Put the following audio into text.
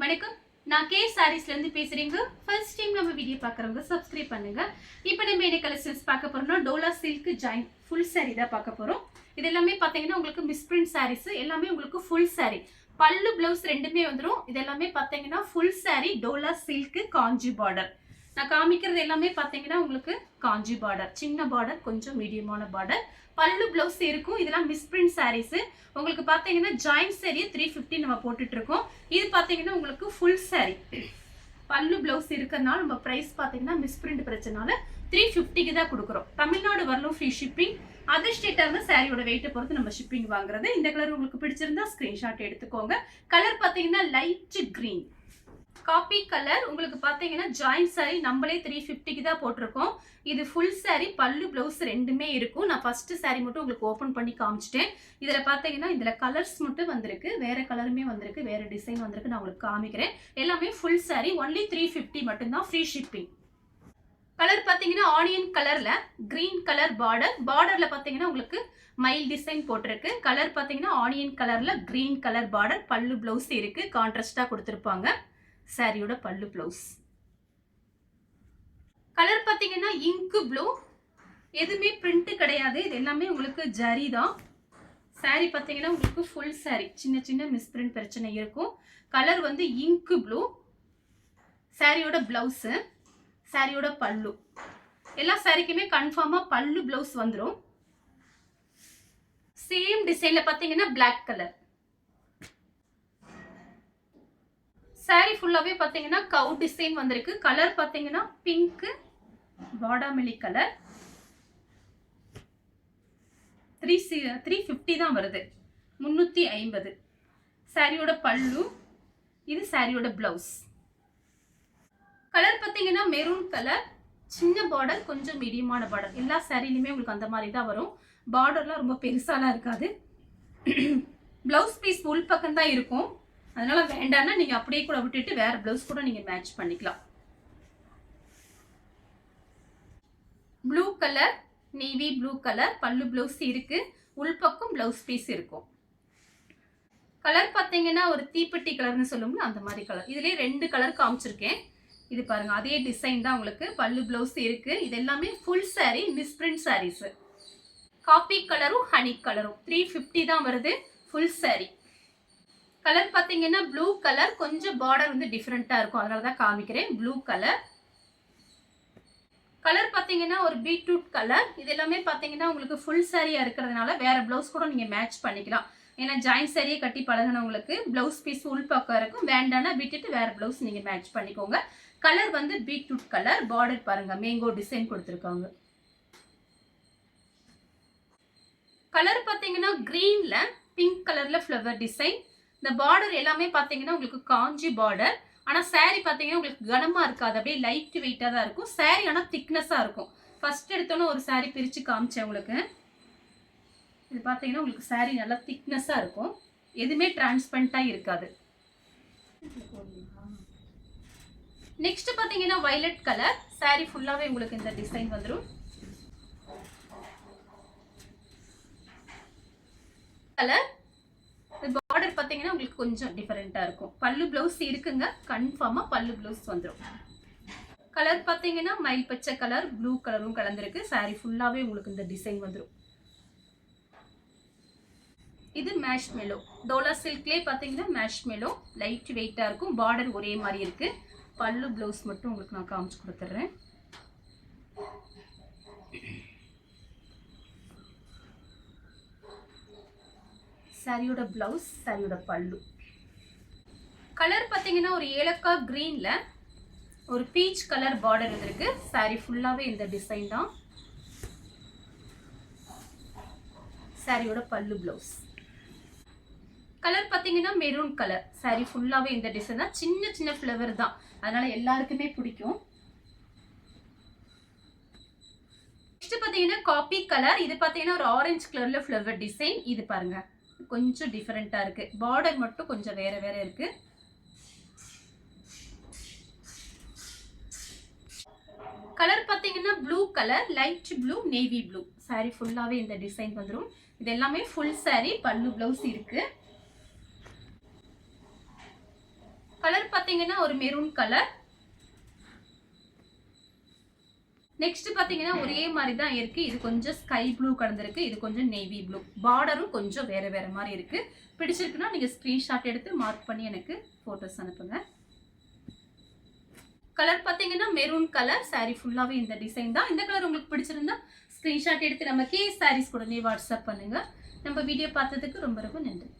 வணக்கம், நான் கே சாரீஸ்ல இருந்து பேசுறேங்க. ஃபர்ஸ்ட் டைம் நம்ம வீடியோ பார்க்குறவங்க சப்ஸ்கிரைப் பண்ணுங்க. இப்போ நம்ம என்ன கலெக்ஷன்ஸ் பார்க்க போறோம்னா Dola silk join full sorry தான் பார்க்க போறோம். இது எல்லாமே பார்த்தீங்கன்னா உங்களுக்கு மிஸ்பிரிண்ட் சாரீஸ் எல்லாமே உங்களுக்கு ஃபுல் சாரி, பல்லு பிளவுஸ் ரெண்டுமே வந்துடும். இது எல்லாமே பார்த்தீங்கன்னா ஃபுல் சாரி டோலா சில்க் காஞ்சி பார்டர். நான் காமிக்கிறது எல்லாமே பார்த்தீங்கன்னா உங்களுக்கு காஞ்சி பார்டர், சின்ன பார்டர், கொஞ்சம் மீடியமான பார்டர், பல்லு பிளவுஸ் இருக்கும். இதெல்லாம் மிஸ்பிரிண்ட் சாரீஸ். உங்களுக்கு பார்த்தீங்கன்னா ஜாயின் சாரியை 350 நம்ம போட்டுட்டு இருக்கோம். இது பார்த்தீங்கன்னா உங்களுக்கு ஃபுல் சாரி, பல்லு பிளவுஸ் இருக்கிறதுனால நம்ம ப்ரைஸ் பார்த்தீங்கன்னா மிஸ்பிரிண்ட் பிரச்சனால 350க்கு தான் கொடுக்குறோம். தமிழ்நாடு வரலும் ஃப்ரீ ஷிப்பிங். அதர் ஸ்டேட்டாக இருந்தால் சாரியோட வெயிட்டை பொறுத்து நம்ம ஷிப்பிங் வாங்குறது. இந்த கலர் உங்களுக்கு பிடிச்சிருந்தா ஸ்க்ரீன்ஷாட் எடுத்துக்கோங்க. கலர் பார்த்தீங்கன்னா லைட் கிரீன் காப்பி கலர். உங்களுக்கு பார்த்தீங்கன்னா ஜாயின் சாரி நம்மளே 350க்கு தான் போட்டிருக்கோம். இது ஃபுல் சாரி, பல்லு பிளவுஸ் ரெண்டுமே இருக்கும். நான் ஃபர்ஸ்ட் சாரி மட்டும் உங்களுக்கு ஓப்பன் பண்ணி காமிச்சிட்டேன். இதில் பார்த்தீங்கன்னா இதில் கலர்ஸ் மட்டும் வந்திருக்கு, வேற கலருமே வந்திருக்கு, வேற டிசைன் வந்திருக்கு. நான் உங்களுக்கு காமிக்கிறேன். எல்லாமே ஃபுல் சாரி, ஒன்லி 350 மட்டும்தான், ஃப்ரீ ஷிப்பிங். கலர் பார்த்தீங்கன்னா ஆனியன் கலர்ல கிரீன் கலர் பார்டர், பார்டர்ல பார்த்தீங்கன்னா உங்களுக்கு மைல் டிசைன் போட்டிருக்கு. கலர் பார்த்தீங்கன்னா ஆனியன் கலர்ல கிரீன் கலர் பார்டர், பல்லு பிளவுஸ் இருக்கு, கான்ட்ராஸ்டா கொடுத்துருப்பாங்க. சாரியோட பல்லு பிளவுஸ். கலர் பார்த்தீங்கன்னா இங்கு ப்ளூ, எதுவுமே பிரிண்ட் கிடையாது, இது எல்லாமே உங்களுக்கு ஜரி தான். சாரி பார்த்தீங்கன்னா உங்களுக்கு ஃபுல் சாரி, சின்ன சின்ன மிஸ்பிரிண்ட் பிரச்சனை இருக்கும். கலர் வந்து இங்கு ப்ளூ. சாரியோட பிளவுஸ், சாரியோட பல்லு, எல்லா சாரிக்குமே கன்ஃபார்மா பல்லு பிளவுஸ் வந்துடும். சேம் டிசைன்ல பார்த்தீங்கன்னா பிளாக் கலர். சாரி ஃபுல்லாவே பார்த்தீங்கன்னா கவு டிசைன் வந்திருக்கு. கலர் பார்த்தீங்கன்னா பிங்க் பாடாமிலி கலர். 350 தான் வருது, 350. சாரியோட பல்லு, இது சாரியோட பிளவுஸ். கலர் பார்த்தீங்கன்னா மெரூன் கலர், சின்ன பார்டர், கொஞ்சம் மீடியமான பார்டர். எல்லா சாரிலுமே உங்களுக்கு அந்த மாதிரி தான் வரும். பார்டர்லாம் ரொம்ப பெருசாலாம் இருக்காது. பிளவுஸ் பீஸ் உள் பக்கம் தான் இருக்கும். அதனால வேண்டாம்னா நீங்க அப்படியே கூட விட்டுட்டு வேற பிளவுஸ் கூட நீங்க மேட்ச் பண்ணிக்கலாம். Blue colour, navy blue colour, பல்லு பிளவுஸ் இருக்கு, உள்பக்கம் பிளவுஸ் பீஸ் இருக்கும். கலர் பார்த்தீங்கன்னா ஒரு தீப்பெட்டி கலர்னு சொல்லுவோம்ல அந்த மாதிரி கலர். இதுலயே 2 கலர் காமிச்சிருக்கேன். இது பாருங்க, அதே டிசைன் தான் உங்களுக்கு, பல்லு பிளவுஸ் இருக்கு. இது எல்லாமே full sari, misprint saris. Coffee கலரும் ஹனி கலரும் 350 தான் வருது, ஃபுல் சாரி. கலர் பார்த்தீங்கன்னா ப்ளூ கலர், கொஞ்சம் பார்டர் வந்து டிஃப்ரெண்டா இருக்கும், அதனால தான் காமிக்கிறேன். Blue colour. கலர் பார்த்தீங்கன்னா ஒரு பீட்ரூட் கலர். இது எல்லாமே பார்த்தீங்கன்னா உங்களுக்கு ஃபுல் சாரியா இருக்கிறதுனால வேற பிளவுஸ் கூட நீங்க மேட்ச் பண்ணிக்கலாம். ஏன்னா ஜாயின் சாரியை கட்டி பழகினவங்களுக்கு பிளவுஸ் பீஸ் உள் பக்கம் இருக்கும், வேண்டாம்னா விட்டுட்டு வேற பிளவுஸ் நீங்க மேட்ச் பண்ணிக்கோங்க. கலர் வந்து பீட்ரூட் கலர். பார்டர் பாருங்க, மேங்கோ டிசைன் கொடுத்துருக்காங்க. கலர் பார்த்தீங்கன்னா கிரீன்ல பிங்க் கலர்ல ஃப்ளவர் டிசைன். இந்த பார்டர் எல்லாமே பார்த்தீங்கன்னா உங்களுக்கு காஞ்சி பார்டர். ஆனால் சாரி பார்த்தீங்கன்னா உங்களுக்கு கனமா இருக்காது, அப்படியே லைட் வெயிட்டாக தான் இருக்கும். சாரி ஆனால் திக்னஸாக இருக்கும். ஃபர்ஸ்ட் எடுத்தோன்னே ஒரு சாரி பிரித்து காமிச்சேன் உங்களுக்கு. இது பார்த்தீங்கன்னா உங்களுக்கு சாரி நல்லா திக்னஸாக இருக்கும், எதுவுமே டிரான்ஸ்பரண்டாக இருக்காது. நெக்ஸ்ட் பார்த்தீங்கன்னா வயலட் கலர். சாரி ஃபுல்லாகவே உங்களுக்கு இந்த டிசைன் வந்துடும். கலர் பார்டர் பார்த்தீங்கன்னா உங்களுக்கு கொஞ்சம் டிஃபரெண்டா இருக்கும். பல்லு பிளவுஸ் இருக்குங்க, கன்ஃபார்மா பல்லு பிளவுஸ் வந்துடும். கலர் பார்த்தீங்கன்னா மயில் பச்சை கலர், ப்ளூ கலரும் கலந்துருக்கு. சாரி ஃபுல்லாவே உங்களுக்கு இந்த டிசைன் வந்துடும். இது மேஷ் மெலோ, டோலா சில்க்லேயே பார்த்தீங்கன்னா மேஷ் மெலோ, லைட் வெயிட்டா இருக்கும். பார்டர் ஒரே மாதிரி இருக்கு. பல்லு பிளவுஸ் மட்டும் உங்களுக்கு நான் காமிச்சு கொடுத்துட்றேன். சாரியோட பிளவுஸ், சாரியோட பல்லு. கலர் பார்த்தீங்கன்னா ஒரு ஏலக்காய் கிரீன்ல ஒரு பீச் கலர் பார்டர் இருக்கு. சாரி ஃபுல்லாவே இந்த டிசைன் தான். சாரியோட பல்லு பிளவுஸ். கலர் பார்த்தீங்கன்னா மெரூன் கலர். சாரி ஃபுல்லாவே இந்த டிசைன் தான், சின்ன சின்ன ஃப்ளவர் தான், அதனால எல்லாருக்குமே பிடிக்கும். நெக்ஸ்ட் பார்த்தீங்கன்னா காப்பி கலர். இது பார்த்தீங்கன்னா ஒரு ஆரஞ்சு கலர்ல ஃப்ளவர் டிசைன். இது பாருங்க, கொஞ்சம் டிஃபரெண்டா இருக்கு. பார்டர் மட்டும் கொஞ்சம் வேற வேற இருக்கு. கலர் பார்த்தீங்கன்னா blue colour, light blue, navy blue. Sorry ஃபுல்லாவே இந்த டிசைன் வந்துடும். இது எல்லாமே ஃபுல் சாரி, பல்லு பிளவுஸ் இருக்கு. கலர் பாத்தீங்கன்னா ஒரு மெரூன் கலர். நெக்ஸ்ட் பாத்தீங்கன்னா ஒரே மாதிரி தான் இருக்கு. இது கொஞ்சம் ஸ்கை ப்ளூ கலந்திருக்கு, இது கொஞ்சம் நேவி ப்ளூ. பார்டரும் கொஞ்சம் வேற வேற மாதிரி இருக்கு. பிடிச்சிருக்குன்னா நீங்க ஸ்கிரீன்ஷாட் எடுத்து மார்க் பண்ணி எனக்கு போட்டோஸ் அனுப்புங்க. கலர் பாத்தீங்கன்னா மெரூன் கலர். saree ஃபுல்லாவே இந்த டிசைன் தான். இந்த கலர் உங்களுக்கு பிடிச்சிருந்தா ஸ்கிரீன்ஷாட் எடுத்து நம்ம கே sarees உடனே வாட்ஸ்அப் பண்ணுங்க. நம்ம வீடியோ பார்த்ததுக்கு ரொம்ப ரொம்ப நன்றி.